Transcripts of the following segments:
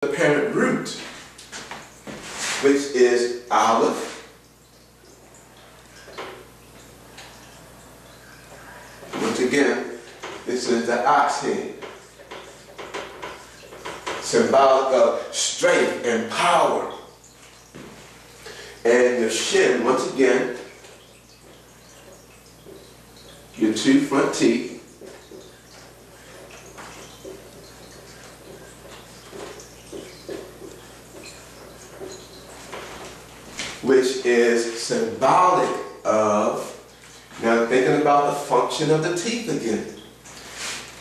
the parent root, which is Aleph, once again, this is the ox head, symbolic of strength and power. And your shin, once again, your two front teeth, which is symbolic of, now thinking about the function of the teeth again.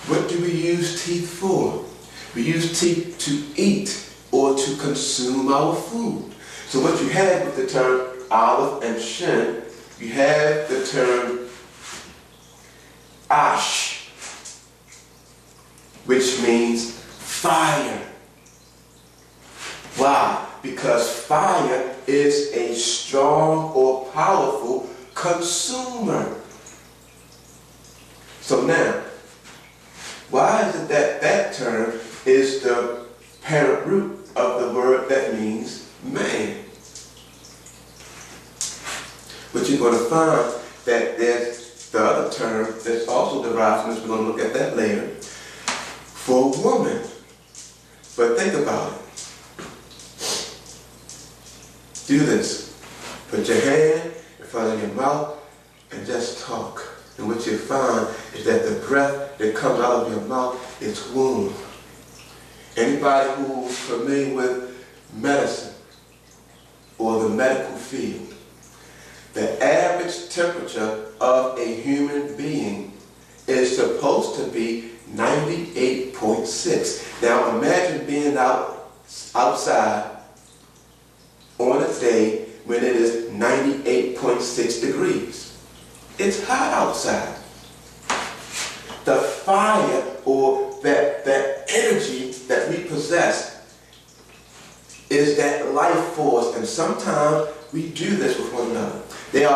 What do we use teeth for? We use teeth to eat or to consume our food. So what you have with the term Aleph and Shin, you have the term Ash, which means fire. Why? Because fire is a strong or powerful consumer. So now, why is it that that term is the parent root of the word that means man? But you're going to find that there's the other term that's also derived from this, we're going to look at that later, for woman. But think about it. Do this. Put your hand in front of your mouth and just talk. And what you find is that the breath that comes out of your mouth is womb. Anybody who's familiar with medicine or the medical field, the average temperature of a human being is supposed to be 98.6. Now imagine being outside on a day when it is 98.6 degrees. It's hot outside. The fire or that energy that we possess is that life force, and sometimes we do this with one another. There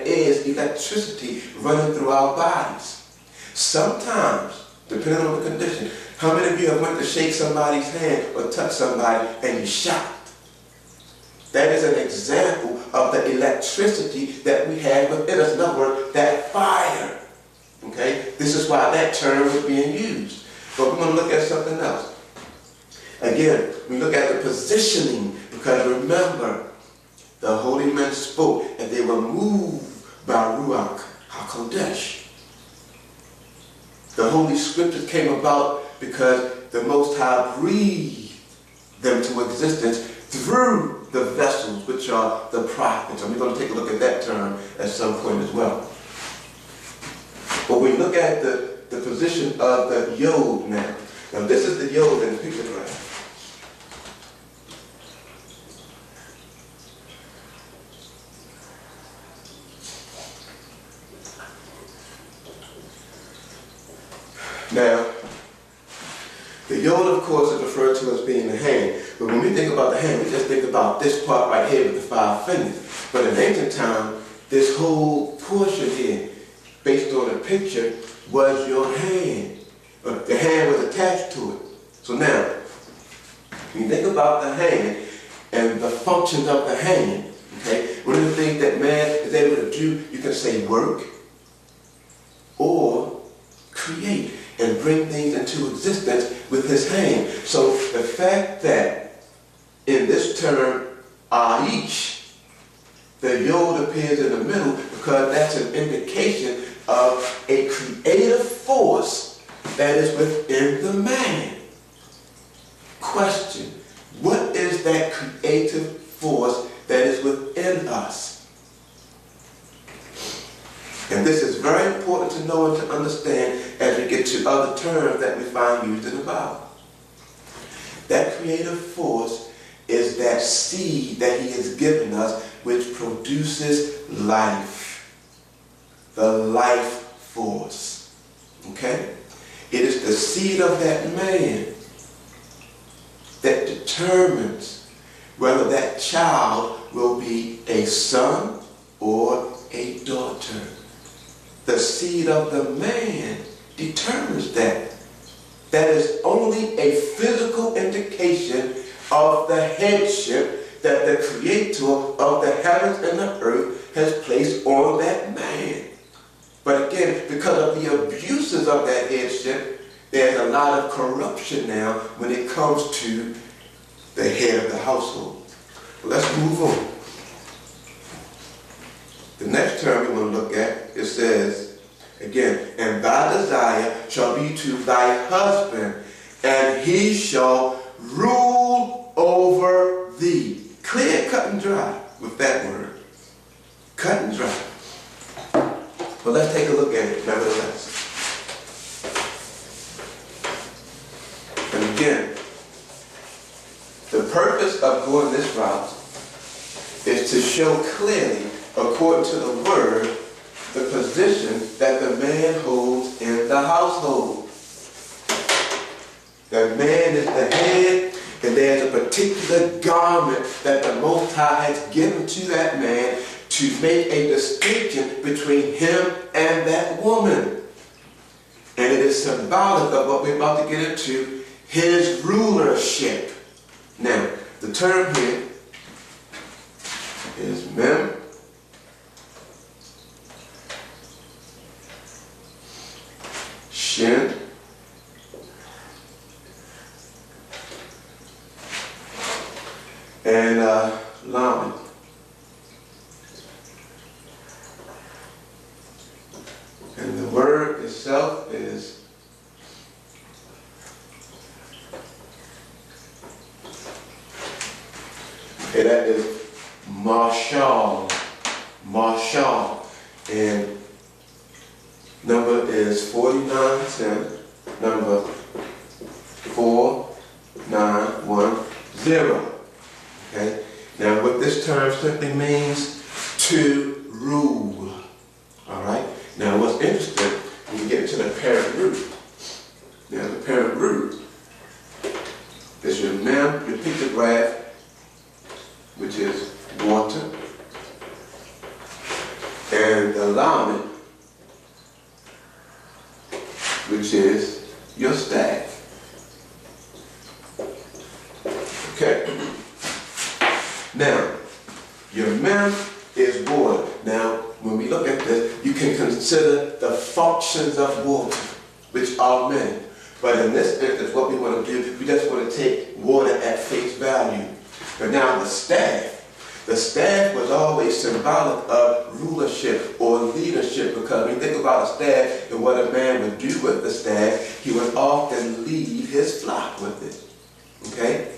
is electricity running through our bodies. Sometimes, depending on the condition, how many of you have went to shake somebody's hand or touch somebody and you shocked? That is an example of the electricity that we have within us. In other words, that fire. Okay? This is why that term is being used. But we're going to look at something else. Again, we look at the positioning, because remember, the holy men spoke and they were moved by Ruach HaKodesh. The Holy Scriptures came about because the Most High breathed them to existence through the vessels, which are the prophets. And we're going to take a look at that term at some point as well. But we look at the position of the Yod now. Now this is the Yod in the pictograph. Now, the Yod, of course, is referred to as being the hand. But when we think about the hand, we just think about this part right here with the 5 fingers. But in ancient time, this whole portion here, based on the picture, was your hand. The hand was attached to it. So now, when you think about the hand and the functions of the hand, okay, one of the things that man is able to do, you can say work or create and bring things into existence with his hand. So the fact that in this term, Aish, the Yod appears in the middle, because that's an indication of a creative force that is within the man. Question: what is that creative force that is within us? And this is very important to know and to understand as we get to other terms that we find used in the Bible. That creative force is that seed that he has given us, which produces life. The life force. Okay? It is the seed of that man that determines whether that child will be a son or a daughter. The seed of the man determines that. That is only only a physical indication of the headship that the Creator of the heavens and the earth has placed on that man. But again, because of the abuses of that headship, there's a lot of corruption now when it comes to the head of the household. Well, let's move on. The next term we want to look at, it says, again, and thy desire shall be to thy husband, and he shall rule over thee. Clear, cut, and dry with that word. Cut and dry. But let's take a look at it nevertheless. And again, the purpose of going this route is to show clearly, according to the word, the position that the man holds in the household. The man is the head, and there's a particular garment that the Most High has given to that man to make a distinction between him and that woman. And it is symbolic of what we're about to get into, his rulership. Now, the term here is mem. Shin. And lamed. And the word itself is that is marshal. Marshal. And number is 4910, number 4910. Okay? Now what this term simply means, to rule. Alright? Now what's interesting, when you get into the parent root. Now the parent root is your mem, your pictograph, which is water, and the lamed, which is your staff. Okay. Now, your mem is water. Now, when we look at this, you can consider the functions of water, which are many. But in this instance, what we want to do, we just want to take water at face value. But now the staff was always symbolic of rulership or leadership, because when you think about a staff and what a man would do with the staff, he would often lead his flock with it. Okay?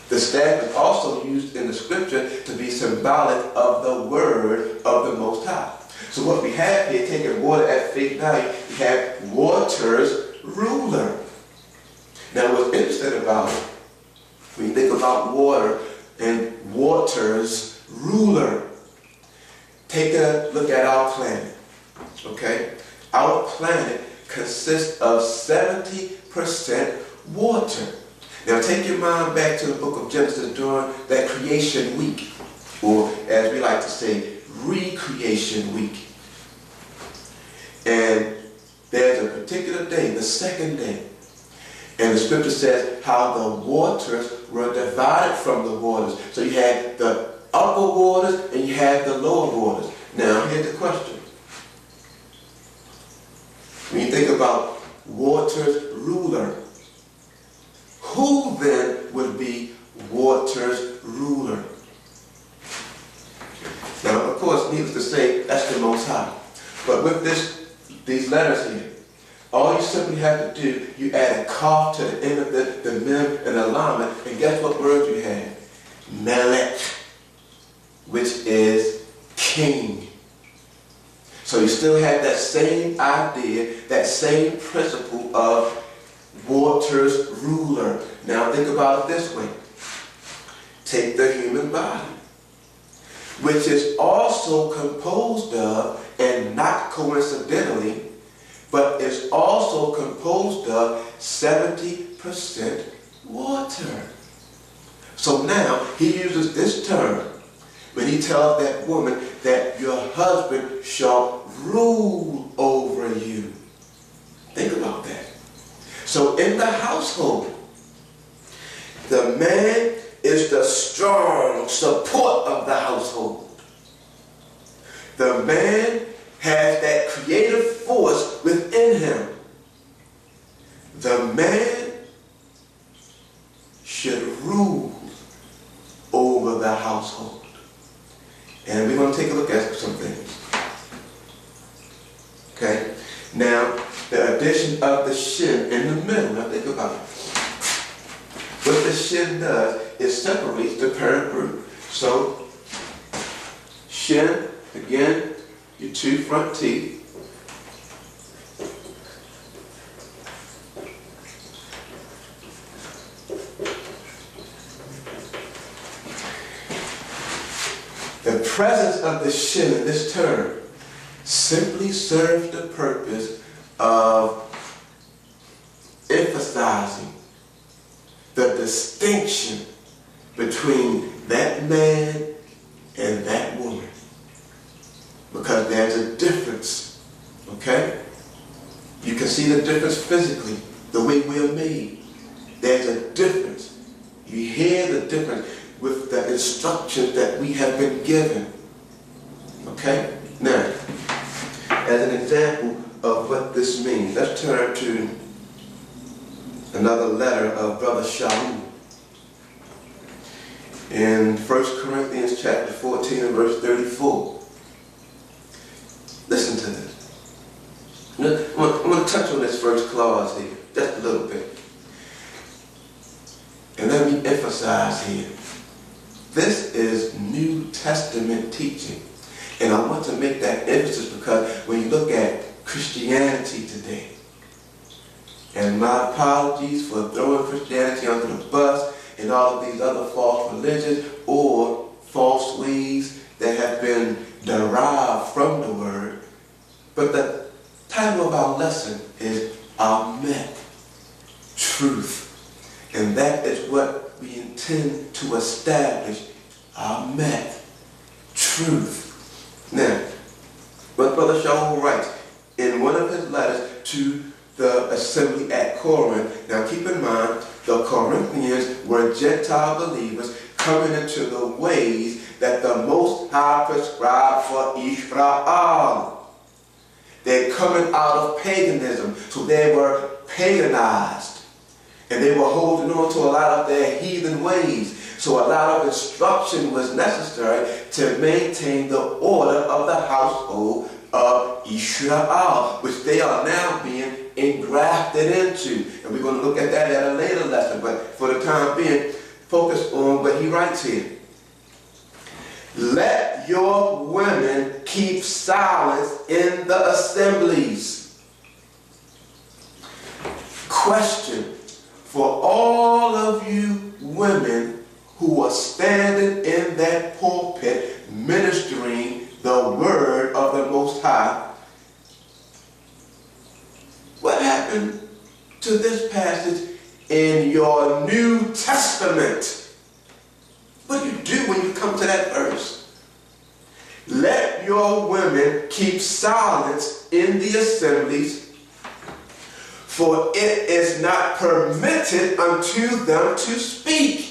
The staff is also used in the scripture to be symbolic of the word of the Most High. So what we have here, taking water at face value, we have water's ruler. Now what's interesting about it, when you think about water and water's ruler, take a look at our planet. Okay? Our planet consists of 70% water. Now take your mind back to the book of Genesis during that creation week, or as we like to say, recreation week. And there's a particular day, the second day, and the scripture says how the waters were divided from the waters. So you had the upper waters and you had the lower waters. Now here's the question. When you think about water's ruler, who then would be water's ruler? Now, of course, needless to say, that's the Most High. But with these letters here, all you simply have to do, you add a kaf to the end of the mem and the lamed, and guess what word you have? Melech, which is king. So you still have that same idea, that same principle of water's ruler. Now think about it this way. Take the human body, which is also composed of, and not coincidentally, but is also composed of 70% water. So now he uses this term when he tells that woman that your husband shall rule over you. Think about that. So in the household, man is the strong support of the household. The man has that creative force within him. The man should rule over the household. And we're going to take a look at some things. Okay? Now, the addition of the shin in the middle. Now think about it. What the shin does is separates the parent group. So, shin, again, your two front teeth. The presence of the shin in this term simply serves the purpose of emphasizing the distinction between that man and that woman. Because there's a difference, okay? You can see the difference physically, the way we're made. There's a difference. You hear the difference with the instructions that we have been given. Okay? Now, as an example of what this means, let's turn to another letter of Brother Shaul. In 1 Corinthians chapter 14 and verse 34. Listen to this. I'm going to touch on this first clause here, just a little bit. And let me emphasize here. This is New Testament teaching. And I want to make that emphasis because when you look at Christianity today, and my apologies for throwing Christianity under the bus and all of these other false religions or false ways that have been derived from the word. But the title of our lesson is Amet, truth. And that is what we intend to establish, Amet, truth. Now, what Brother Shaul writes in one of his letters to the assembly at Corinth. Now keep in mind, the Corinthians were Gentile believers coming into the ways that the Most High prescribed for Israel. They're coming out of paganism, so they were paganized. And they were holding on to a lot of their heathen ways. So a lot of instruction was necessary to maintain the order of the household of Israel, which they are now being engrafted into. And we're going to look at that at a later lesson, but for the time being, focus on what he writes here. Let your women keep silence in the assemblies. Question for all of you women who are standing in that pulpit ministering the word of the Most High. What happened to this passage in your New Testament? What do you do when you come to that verse? Let your women keep silence in the assemblies, for it is not permitted unto them to speak.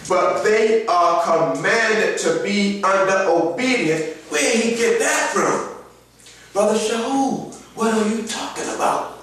But they are commanded to be under obedience. Where did he get that from? Brother Shaul, what are you talking about?